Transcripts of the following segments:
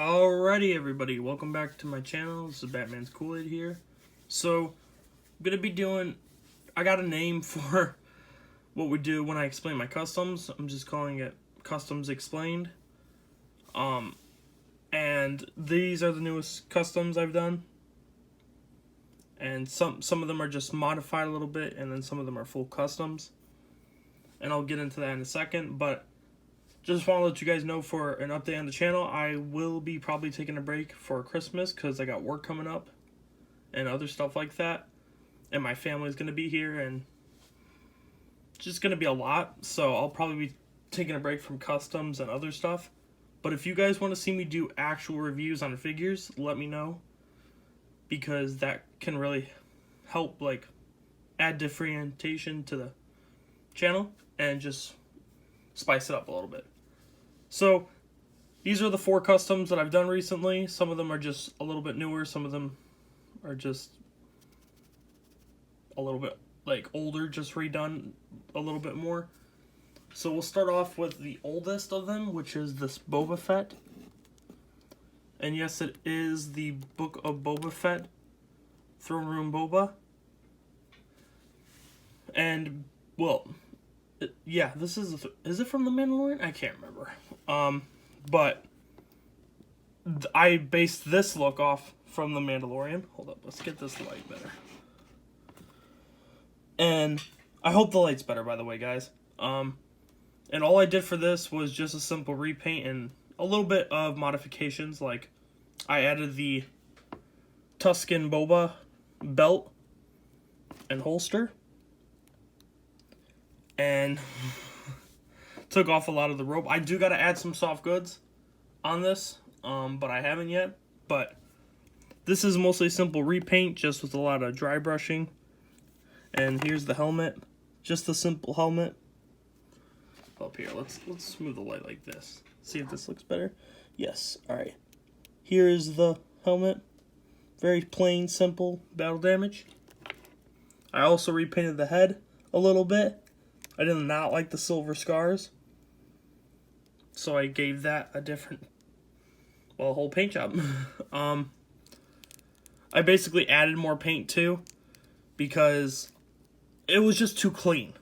Alrighty, everybody, welcome back to my channel. This is Batman's Kool-Aid here. So, I'm gonna be doing. I got a name for what we do when I explain my customs. I'm just calling it Customs Explained. And these are the newest customs I've done. And some of them are just modified a little bit, and then some of them are full customs. And I'll get into that in a second, but just want to let you guys know for an update on the channel, I will be probably taking a break for Christmas because I got work coming up and other stuff like that. And my family's going to be here and it's just going to be a lot. So I'll probably be taking a break from customs and other stuff. But if you guys want to see me do actual reviews on figures, let me know. Because that can really help like add differentiation to the channel and just spice it up a little bit. So these are the 4 customs that I've done recently. Some of them are just a little bit newer. Some of them are just a little bit like older, just redone a little bit more. So we'll start off with the oldest of them, which is this Boba Fett. And yes, it is the Book of Boba Fett, Throne Room Boba. And, well, yeah, this is it from The Mandalorian? I can't remember. But I based this look off from The Mandalorian. Hold up, let's get this light better. And I hope the light's better, by the way, guys. And all I did for this was just a simple repaint and a little bit of modifications. Like, I added the Tusken Boba belt and holster. And took off a lot of the rope. I do got to add some soft goods on this, but I haven't yet. But this is mostly simple repaint, just with a lot of dry brushing. And here's the helmet, just a simple helmet. Up here, let's move the light like this. See if this looks better. Yes. All right. Here is the helmet. Very plain, simple battle damage. I also repainted the head a little bit. I did not like the silver scars, so I gave that a different, well, whole paint job. I basically added more paint too, because it was just too clean.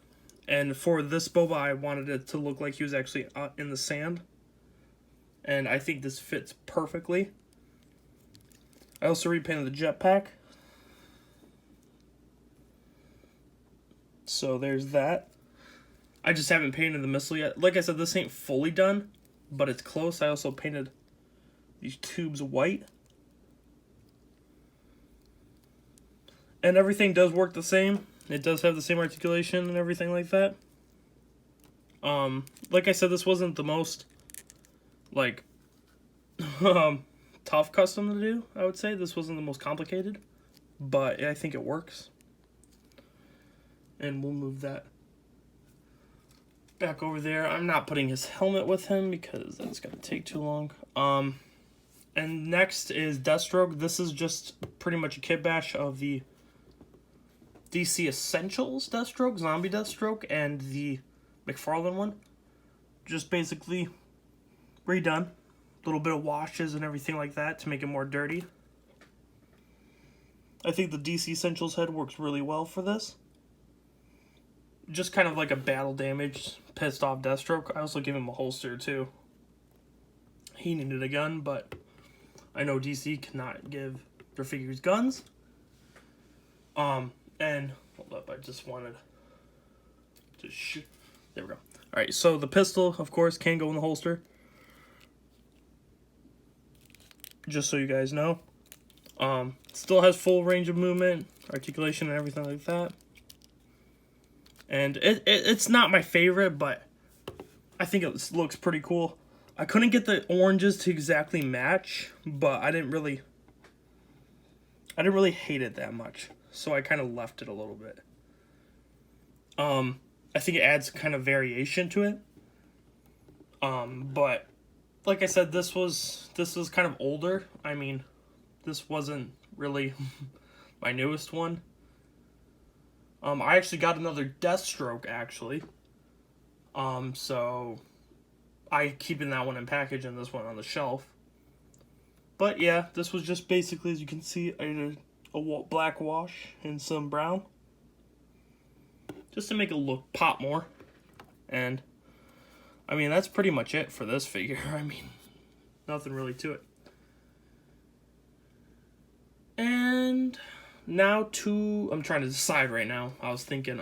And for this Boba, I wanted it to look like he was actually in the sand. And I think this fits perfectly. I also repainted the jetpack. So there's that. I just haven't painted the missile yet. Like I said, this ain't fully done, but it's close. I also painted these tubes white. And everything does work the same. It does have the same articulation and everything like that. Like I said, this wasn't the most, like, tough custom to do, I would say. This wasn't the most complicated, but I think it works. And we'll move that back over there. I'm not putting his helmet with him because that's going to take too long. And next is Deathstroke. This is just pretty much a kit bash of the DC Essentials Deathstroke, Zombie Deathstroke, and the McFarlane one. Just basically redone. A little bit of washes and everything like that to make it more dirty. I think the DC Essentials head works really well for this. Just kind of like a battle damage, pissed off Deathstroke. I also give him a holster too. He needed a gun, but I know DC cannot give their figures guns. And hold up, I just wanted to shoot. There we go. All right, so the pistol, of course, can go in the holster. Just so you guys know. Still has full range of movement, articulation, and everything like that. And it's not my favorite, but I think it looks pretty cool. I couldn't get the oranges to exactly match, but I didn't really hate it that much. So I kind of left it a little bit. I think it adds kind of variation to it. But like I said, this was kind of older. I mean, this wasn't really my newest one. I actually got another Deathstroke, actually. So I keeping that one in package and this one on the shelf. But yeah, this was just basically, as you can see, I did a black wash and some brown. Just to make it look pop more. And, I mean, that's pretty much it for this figure. I mean, nothing really to it. And now I'm trying to decide right now. I was thinking,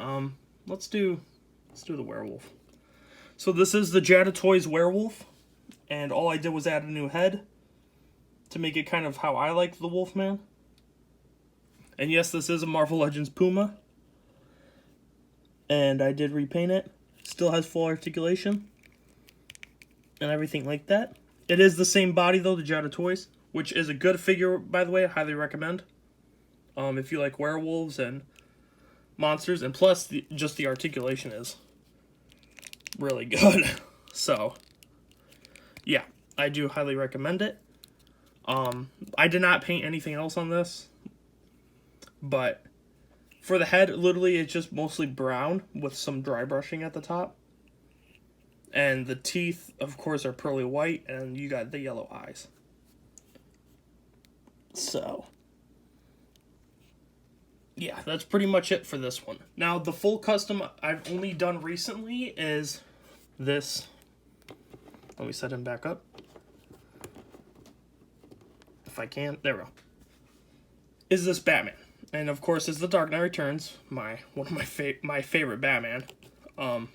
let's do the werewolf. So this is the Jada Toys werewolf, and all I did was add a new head to make it kind of how I like the Wolfman. And yes, this is a Marvel Legends Puma, and I did repaint it. Still has full articulation and everything like that. It is the same body though, the Jada Toys, which is a good figure, by the way. I highly recommend. If you like werewolves and monsters, and plus just the articulation is really good. So yeah, I do highly recommend it. I did not paint anything else on this, but for the head, literally it's just mostly brown with some dry brushing at the top. And the teeth, of course, are pearly white, and you got the yellow eyes. So yeah, that's pretty much it for this one. Now, the full custom I've only done recently is this. Let me set him back up. If I can. There we go. Is this Batman. And, of course, is The Dark Knight Returns. One of my favorite Batman. I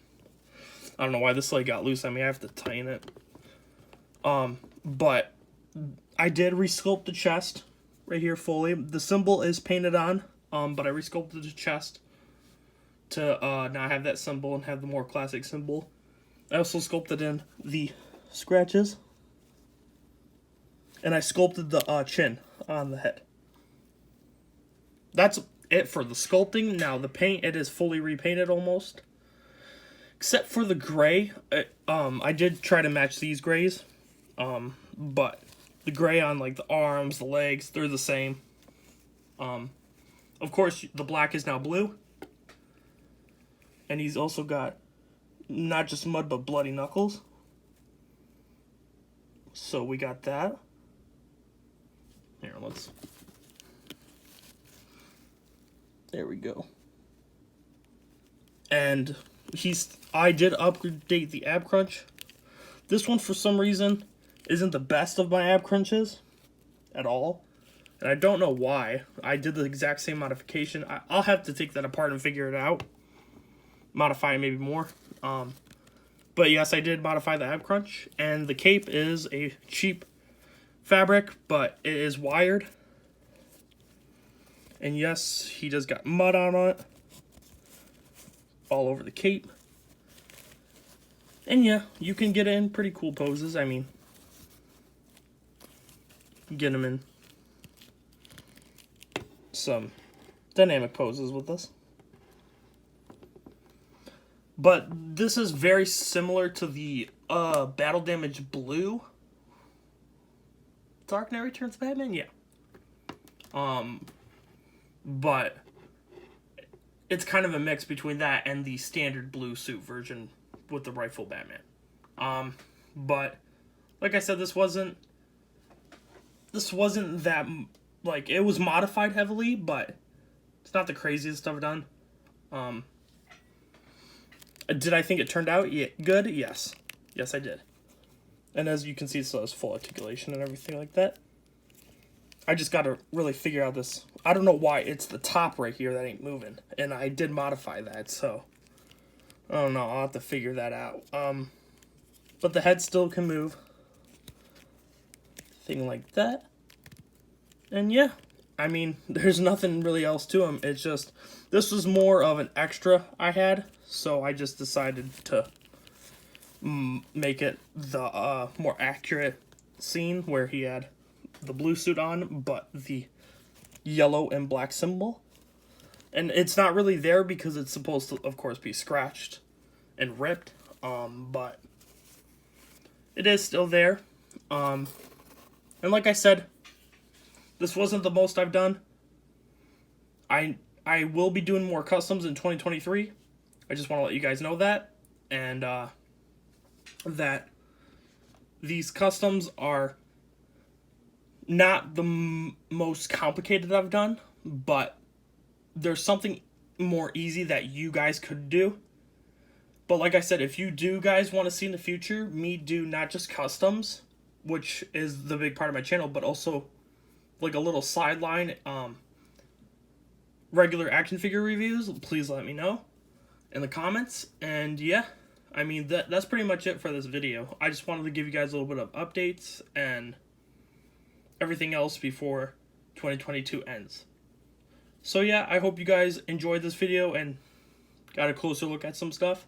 don't know why this leg got loose. I mean, I have to tighten it. But I did resculpt the chest right here fully. The symbol is painted on. But I resculpted the chest to not have that symbol and have the more classic symbol. I also sculpted in the scratches. And I sculpted the chin on the head. That's it for the sculpting. Now, the paint, it is fully repainted almost. Except for the gray. I did try to match these grays. But the gray on like the arms, the legs, they're the same. Of course, the black is now blue. And he's also got not just mud, but bloody knuckles. So we got that. Here, there we go. And I did update the ab crunch. This one, for some reason, isn't the best of my ab crunches at all. And I don't know why. I did the exact same modification. I'll have to take that apart and figure it out. Modify it maybe more. But yes, I did modify the ab crunch. And the cape is a cheap fabric, but it is wired. And yes, he does got mud on it. All over the cape. And yeah, you can get it in pretty cool poses. I mean, get him in some dynamic poses with this. But this is very similar to the Battle Damage Blue Dark Knight Returns Batman, yeah. But it's kind of a mix between that and the standard blue suit version with the rifle Batman. But like I said, this wasn't that, like, it was modified heavily, but it's not the craziest stuff done. Did I think it turned out good? Yes. Yes, I did. And as you can see, so it's full articulation and everything like that. I just got to really figure out this. I don't know why it's the top right here that ain't moving. And I did modify that, so I don't know. I'll have to figure that out. But the head still can move. Thing like that. And yeah, I mean, there's nothing really else to him. It's just, this was more of an extra I had. So I just decided to make it the more accurate scene where he had the blue suit on, but the yellow and black symbol. And it's not really there because it's supposed to, of course, be scratched and ripped. But it is still there. And like I said, this wasn't the most I've done. I will be doing more customs in 2023. I just want to let you guys know that. And that these customs are not the most complicated I've done, but there's something more easy that you guys could do. But like I said, if you do guys want to see in the future me do not just customs, which is the big part of my channel, but also like a little sideline regular action figure reviews, please let me know in the comments. And yeah, I mean that's pretty much it for this video. I just wanted to give you guys a little bit of updates and everything else before 2022 ends. So yeah, I hope you guys enjoyed this video and got a closer look at some stuff.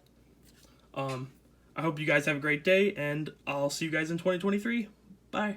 I hope you guys have a great day, and I'll see you guys in 2023. Bye.